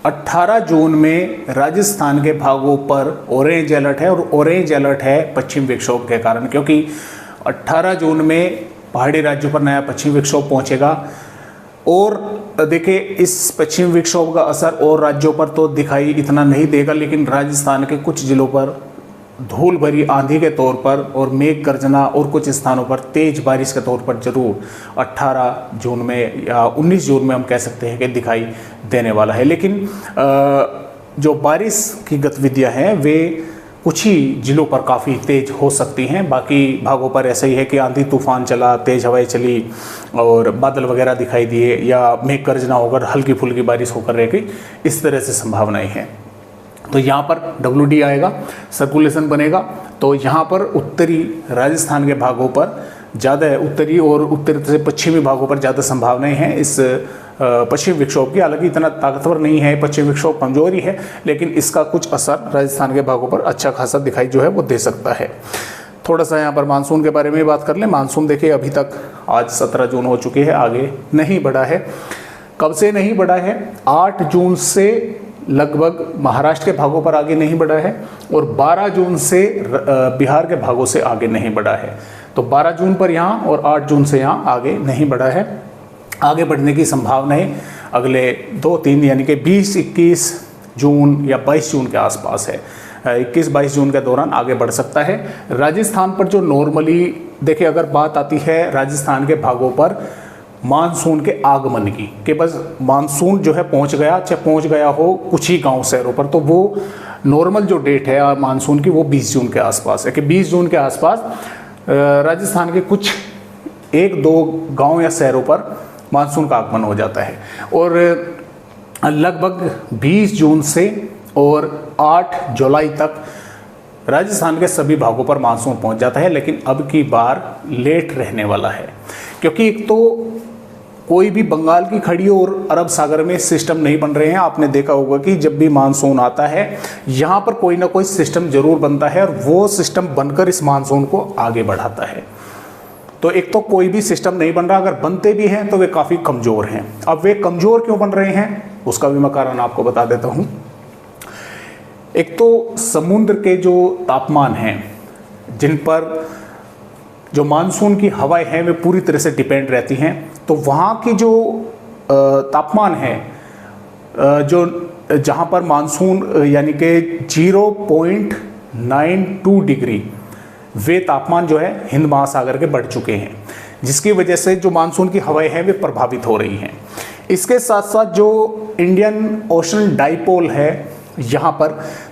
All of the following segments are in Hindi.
18 जून में राजस्थान के भागों पर ऑरेंज अलर्ट है, और ऑरेंज अलर्ट है पश्चिम विक्षोभ के कारण, क्योंकि 18 जून में पहाड़ी राज्यों पर नया पश्चिम विक्षोभ पहुंचेगा। और देखिए, इस पश्चिम विक्षोभ का असर और राज्यों पर तो दिखाई इतना नहीं देगा, लेकिन राजस्थान के कुछ जिलों पर धूल भरी आंधी के तौर पर और मेघ गर्जना और कुछ स्थानों पर तेज बारिश के तौर पर जरूर 18 जून में या 19 जून में हम कह सकते हैं कि दिखाई देने वाला है। लेकिन जो बारिश की गतिविधियां हैं वे कुछ ही जिलों पर काफ़ी तेज हो सकती हैं, बाकी भागों पर ऐसा ही है कि आंधी तूफान चला, तेज हवाएं चली और बादल वगैरह दिखाई दिए, या मेघ गर्जना होकर हल्की फुल्की बारिश होकर रह गई, इस तरह से संभावनाएं हैं। तो यहाँ पर WD आएगा, सर्कुलेशन बनेगा, तो यहाँ पर उत्तरी राजस्थान के भागों पर ज़्यादा है, उत्तरी और उत्तर से पश्चिमी भागों पर ज़्यादा संभावनाएं हैं इस पश्चिम विक्षोभ की। हालांकि इतना ताकतवर नहीं है पश्चिम विक्षोभ, कमजोरी है, लेकिन इसका कुछ असर राजस्थान के भागों पर अच्छा खासा दिखाई जो है वो दे सकता है। थोड़ा सा यहाँ पर मानसून के बारे में बात कर लें। मानसून देखिए अभी तक आज 17 जून हो चुकी है, आगे नहीं बढ़ा है। कब से नहीं बढ़ा है? 8 जून से लगभग महाराष्ट्र के भागों पर आगे नहीं बढ़ा है, और 12 जून से बिहार के भागों से आगे नहीं बढ़ा है। तो 12 जून पर यहाँ और 8 जून से यहाँ आगे नहीं बढ़ा है। आगे बढ़ने की संभावनाएं अगले 2-3 यानी कि 20-21 जून या 22 जून के आसपास है। 21-22 जून के दौरान आगे बढ़ सकता है। राजस्थान पर जो नॉर्मली देखिए, अगर बात आती है राजस्थान के भागों पर मानसून के आगमन की, कि बस मानसून जो है पहुंच गया, चाहे पहुंच गया हो कुछ ही गांव शहरों पर, तो वो नॉर्मल जो डेट है मानसून की वो 20 जून के आसपास है, कि 20 जून के आसपास राजस्थान के कुछ 1-2 गांव या शहरों पर मानसून का आगमन हो जाता है। और लगभग 20 जून से और 8 जुलाई तक राजस्थान के सभी भागों पर मानसून पहुंच जाता है, लेकिन अब की बार लेट रहने वाला है, क्योंकि एक तो कोई भी बंगाल की खाड़ी और अरब सागर में सिस्टम नहीं बन रहे हैं। आपने देखा होगा कि जब भी मानसून आता है यहाँ पर कोई ना कोई सिस्टम जरूर बनता है, और वो सिस्टम बनकर इस मानसून को आगे बढ़ाता है। तो एक तो कोई भी सिस्टम नहीं बन रहा, अगर बनते भी हैं तो वे काफ़ी कमज़ोर हैं। अब वे कमज़ोर क्यों बन रहे हैं उसका भी मैं कारण आपको बता देता हूँ। एक तो समुद्र के जो तापमान हैं, जिन पर जो मानसून की हवाएं हैं वे पूरी तरह से डिपेंड रहती हैं, तो वहाँ की जो तापमान है, जो जहाँ पर मानसून यानी कि 0.92 डिग्री वे तापमान जो है हिंद महासागर के बढ़ चुके हैं, जिसकी वजह से जो मानसून की हवाएं हैं वे प्रभावित हो रही हैं। इसके साथ साथ जो इंडियन ओशन डाइपोल है यहाँ पर,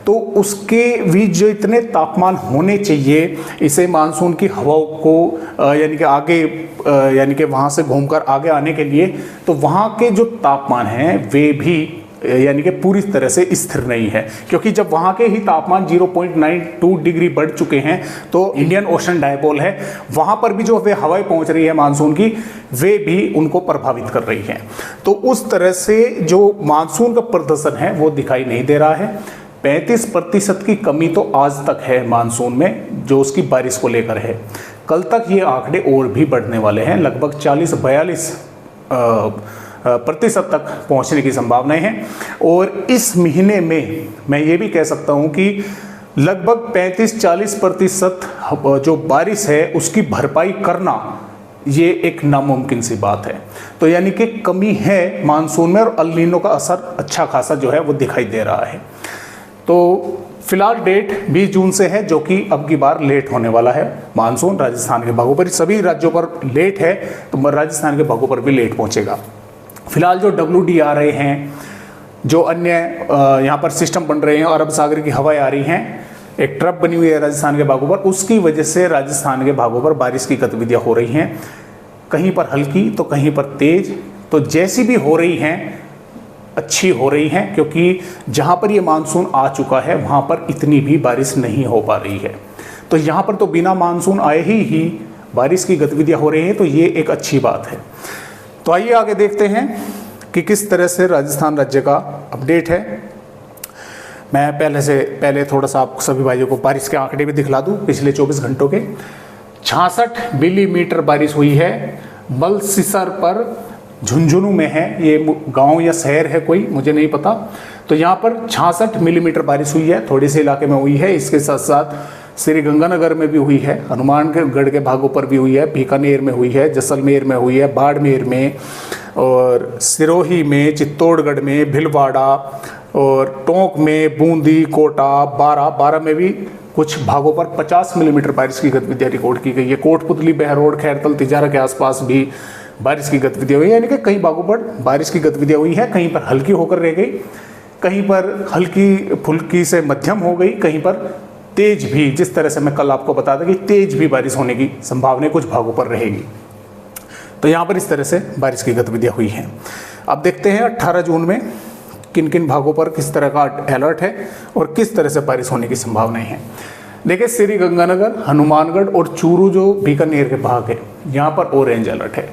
तो उसके भी जो इतने तापमान होने चाहिए इसे मानसून की हवाओं को यानी कि आगे यानी कि वहाँ से घूमकर आगे आने के लिए, तो वहाँ के जो तापमान हैं वे भी यानी कि पूरी तरह से स्थिर नहीं है, क्योंकि जब वहाँ के ही तापमान 0.92 डिग्री बढ़ चुके हैं तो इंडियन ओशन डायपोल है, वहाँ पर भी जो वे हवाएं पहुँच रही है मानसून की, वे भी उनको प्रभावित कर रही हैं। तो उस तरह से जो मानसून का प्रदर्शन है वो दिखाई नहीं दे रहा है। 35% की कमी तो आज तक है मानसून में, जो उसकी बारिश को लेकर है। कल तक ये आंकड़े और भी बढ़ने वाले हैं, लगभग 40-42 प्रतिशत तक पहुंचने की संभावनाएं हैं। और इस महीने में मैं ये भी कह सकता हूं कि लगभग 35-40% जो बारिश है उसकी भरपाई करना ये एक नामुमकिन सी बात है। तो यानी कि कमी है मानसून में, और अल नीनो का असर अच्छा खासा जो है वो दिखाई दे रहा है। तो फिलहाल डेट 20 जून से है, जो कि अब की बार लेट होने वाला है मानसून राजस्थान के भागों पर। सभी राज्यों पर लेट है, तो राजस्थान के भागों पर भी लेट पहुंचेगा। फिलहाल जो WD आ रहे हैं, जो अन्य यहाँ पर सिस्टम बन रहे हैं, अरब सागर की हवाएं आ रही हैं, एक ट्रप बनी हुई है राजस्थान के भागों पर, उसकी वजह से राजस्थान के भागों पर बारिश की गतिविधियाँ हो रही हैं, कहीं पर हल्की तो कहीं पर तेज। तो जैसी भी हो रही हैं अच्छी हो रही हैं, क्योंकि जहाँ पर ये मानसून आ चुका है वहाँ पर इतनी भी बारिश नहीं हो पा रही है। तो यहाँ पर तो बिना मानसून आए ही बारिश की गतिविधियाँ हो रही हैं, तो ये एक अच्छी बात है। तो आइए आगे देखते हैं कि किस तरह से राजस्थान राज्य का अपडेट है। मैं पहले थोड़ा सा आप सभी भाइयों को बारिश के आंकड़े भी दिखला दूं। पिछले 24 घंटों के 66 मिलीमीटर बारिश हुई है मलसीसर पर, झुंझुनू में है, ये गांव या शहर है कोई मुझे नहीं पता। तो तो यहाँ पर 66 मिलीमीटर बारिश हुई है, थोड़े से इलाके में हुई है। इसके साथ साथ श्री गंगानगर में भी हुई है, हनुमानगढ़ के भागों पर भी हुई है, बीकानेर में हुई है, जैसलमेर में हुई है, बाड़मेर में और सिरोही में, चित्तौड़गढ़ में, भीलवाड़ा और टोंक में, बूंदी, कोटा, बारा में भी कुछ भागों पर 50 मिलीमीटर बारिश की गतिविधियाँ रिकॉर्ड की गई है। कोटपुतली, बहरोड, खैरतल, तिजारा के आसपास भी बारिश की गतिविधियाँ हुई है, यानी कि कई भागों पर बारिश की गतिविधियाँ हुई है। कहीं पर हल्की होकर रह गई, कहीं पर हल्की फुल्की से मध्यम हो गई, कहीं पर तेज भी, जिस तरह से मैं कल आपको बता था कि तेज भी बारिश होने की संभावना कुछ भागों पर रहेगी। तो यहाँ पर इस तरह से बारिश की गतिविधियाँ हुई हैं। अब देखते हैं 18 जून में किन किन भागों पर किस तरह का अलर्ट है और किस तरह से बारिश होने की संभावनाएं हैं। देखिए, श्री गंगानगर, हनुमानगढ़ और चूरू जो बीकानेर के भाग है, यहाँ पर ऑरेंज अलर्ट है।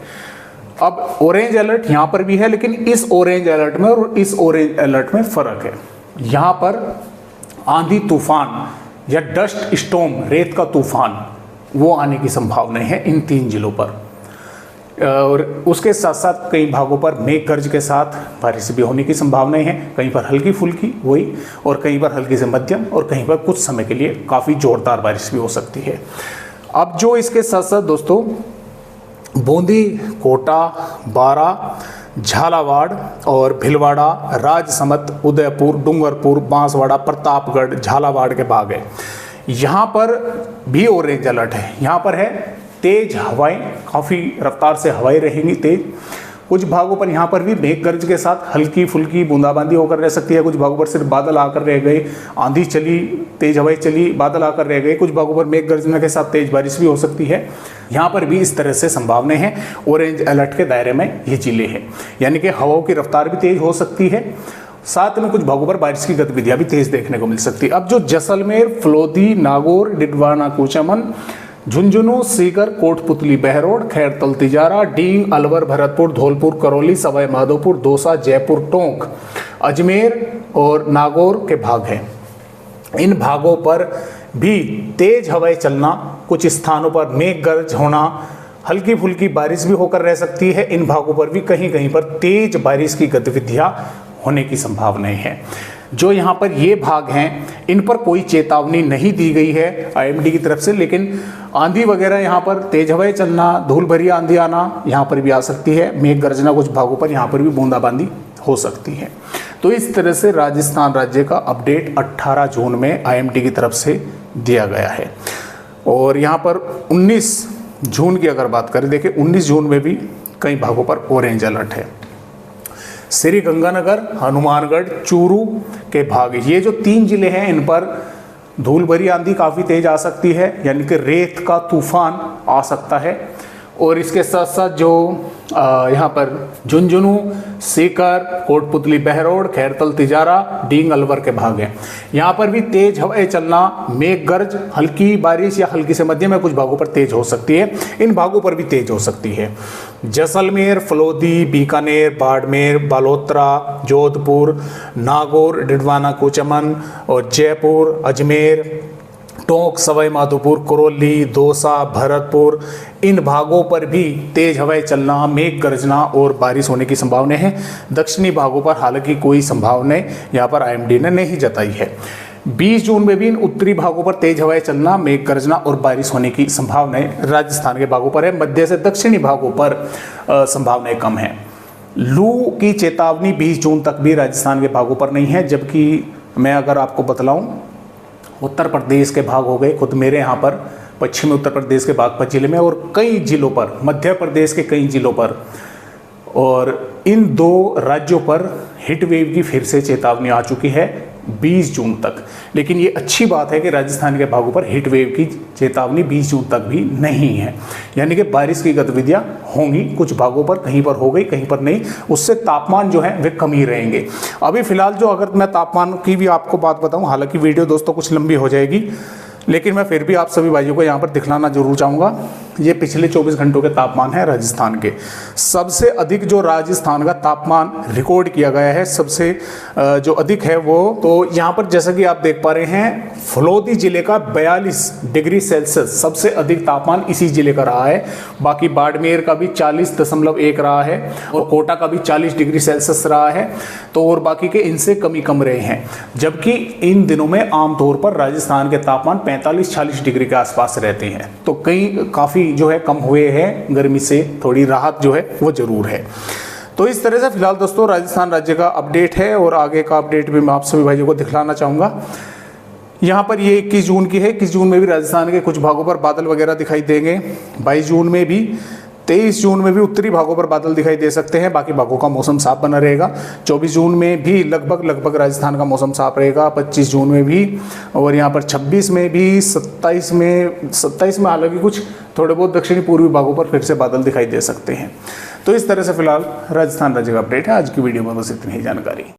अब ऑरेंज अलर्ट यहाँ पर भी है, लेकिन इस ऑरेंज अलर्ट में और इस ऑरेंज अलर्ट में फ़र्क है। यहाँ पर आंधी तूफान या डस्ट स्टॉर्म, रेत का तूफान, वो आने की संभावना है इन 3 जिलों पर। और उसके साथ साथ कई भागों पर मेघ गर्ज के साथ बारिश भी होने की संभावनाएं हैं। कहीं पर हल्की फुल्की वही, और कहीं पर हल्की से मध्यम, और कहीं पर कुछ समय के लिए काफ़ी जोरदार बारिश भी हो सकती है। अब जो इसके साथ साथ दोस्तों बूंदी, कोटा, बारा, झालावाड़ और भीलवाड़ा, राजसमंद, उदयपुर, डूंगरपुर, बांसवाड़ा, प्रतापगढ़, झालावाड़ के भाग है, यहाँ पर भी ऑरेंज अलर्ट है। यहाँ पर है तेज हवाएं, काफ़ी रफ्तार से हवाएं रहेंगी तेज। कुछ भागों पर यहाँ पर भी मेघ गर्ज के साथ हल्की फुल्की बूंदाबांदी होकर रह सकती है। कुछ भागों पर सिर्फ बादल आकर रह गए, आंधी चली, तेज हवाएं चली, बादल आकर रह गए। कुछ भागों पर मेघ गर्जना के साथ तेज बारिश भी हो सकती है। यहाँ पर भी इस तरह से संभावनाएं हैं। ऑरेंज अलर्ट के दायरे में ये जिले हैं, यानी कि हवाओं की रफ्तार भी तेज हो सकती है, साथ में कुछ भागों पर बारिश की गतिविधियाँ भी तेज देखने को मिल सकती है। अब जो जैसलमेर, फलोदी, नागौर, डिडवाना, कुचामन, झुंझुनू, सीकर, कोटपुतली, बहरोड, खैरतल, तिजारा, डींग, अलवर, भरतपुर, धौलपुर, करौली, सवाई माधोपुर, दौसा, जयपुर, टोंक, अजमेर और नागौर के भाग हैं। इन भागों पर भी तेज हवाएं चलना, कुछ स्थानों पर मेघ गर्ज होना, हल्की फुल्की बारिश भी होकर रह सकती है। इन भागों पर भी कहीं कहीं पर तेज बारिश की गतिविधियां होने की संभावनाएं हैं। जो यहाँ पर ये भाग हैं, इन पर कोई चेतावनी नहीं दी गई है आईएमडी की तरफ से, लेकिन आंधी वगैरह यहाँ पर तेज हवाएं चलना, धूल भरी आंधी आना यहाँ पर भी आ सकती है। मेघ गर्जना कुछ भागों पर यहाँ पर भी बूंदाबांदी हो सकती है। तो इस तरह से राजस्थान राज्य का अपडेट 18 जून में आईएमडी की तरफ से दिया गया है। और यहाँ पर 19 जून की अगर बात करें, देखिए 19 जून में भी कई भागों पर ऑरेंज अलर्ट है। श्री गंगानगर, हनुमानगढ़, चूरू के भाग, ये जो 3 जिले हैं, इन पर धूल भरी आंधी काफ़ी तेज आ सकती है, यानी कि रेत का तूफान आ सकता है। और इसके साथ साथ जो यहाँ पर झुंझुनू, सीकर, कोटपुतली, बहरोड, खैरतल, तिजारा, डींग, अलवर के भाग हैं, यहाँ पर भी तेज हवाएं चलना, मेघ गर्ज, हल्की बारिश या हल्की से मध्यम में कुछ भागों पर तेज हो सकती है। इन भागों पर भी तेज हो सकती है। जैसलमेर, फलोदी, बीकानेर, बाड़मेर, बालोतरा, जोधपुर, नागौर, डिडवाना, कुचामन और जयपुर, अजमेर, टोंक, सवाई माधोपुर, करौली, दौसा, भरतपुर, इन भागों पर भी तेज हवाएं चलना, मेघ गर्जना और बारिश होने की संभावना है। दक्षिणी भागों पर हालांकि कोई संभावनाएं यहाँ पर आईएमडी ने नहीं जताई है। 20 जून में भी इन उत्तरी भागों पर तेज हवाएं चलना, मेघ गर्जना और बारिश होने की संभावनाएं राजस्थान के भागों पर है। मध्य से दक्षिणी भागों पर संभावनाएं कम है। लू की चेतावनी 20 जून तक भी राजस्थान के भागों पर नहीं है, जबकि मैं अगर आपको बतलाऊं, उत्तर प्रदेश के भाग हो गए, खुद मेरे यहाँ पर पश्चिमी उत्तर प्रदेश के बागपत जिले में और कई जिलों पर, मध्य प्रदेश के कई जिलों पर, और इन 2 राज्यों पर हीट वेव की फिर से चेतावनी आ चुकी है 20 जून तक। लेकिन ये अच्छी बात है कि राजस्थान के भागों पर हीट वेव की चेतावनी 20 जून तक भी नहीं है, यानी कि बारिश की गतिविधियां होंगी, कुछ भागों पर कहीं पर हो गई, कहीं पर नहीं। उससे तापमान जो है वे कम ही रहेंगे। अभी फिलहाल जो, अगर मैं तापमान की भी आपको बात बताऊं, हालांकि वीडियो दोस्तों कुछ लंबी हो जाएगी, लेकिन मैं फिर भी आप सभी भाइयों को यहाँ पर दिखलाना जरूर चाहूँगा। ये पिछले 24 घंटों के तापमान है राजस्थान के। सबसे अधिक जो राजस्थान का तापमान रिकॉर्ड किया गया है, सबसे जो अधिक है वो, तो यहाँ पर जैसा कि आप देख पा रहे हैं, फलोदी जिले का 42 डिग्री सेल्सियस सबसे अधिक तापमान इसी जिले का रहा है। बाकी बाड़मेर का भी 40.1 रहा है और कोटा का भी 40 डिग्री सेल्सियस रहा है। तो और बाकी के इनसे कम रहे हैं, जबकि इन दिनों में आमतौर पर राजस्थान के तापमान 45-46 डिग्री के आसपास रहते हैं। तो काफ़ी जो है कम हुए हैं, गर्मी से थोड़ी राहत जो है वो जरूर है। तो इस तरह से फिलहाल दोस्तों राजस्थान राज्य का अपडेट है और आगे का अपडेट भी मैं आप सभी भाइयों को दिखलाना चाहूँगा। यहाँ पर ये 21 जून की है। 21 जून में भी राजस्थान के कुछ भागों पर बादल वगैरह दिखाई देंगे। 22 जून में भी, 23 जून में भी उत्तरी भागों पर बादल दिखाई दे सकते हैं। बाकी भागों का मौसम साफ बना रहेगा। 24 जून में भी लगभग राजस्थान का मौसम साफ रहेगा। 25 जून में भी, और यहाँ पर 26 में भी, 27 में हालांकि कुछ थोड़े बहुत दक्षिणी पूर्वी भागों पर फिर से बादल दिखाई दे सकते हैं। तो इस तरह से फिलहाल राजस्थान राज्य का अपडेट है। आज की वीडियो में बस इतनी ही जानकारी।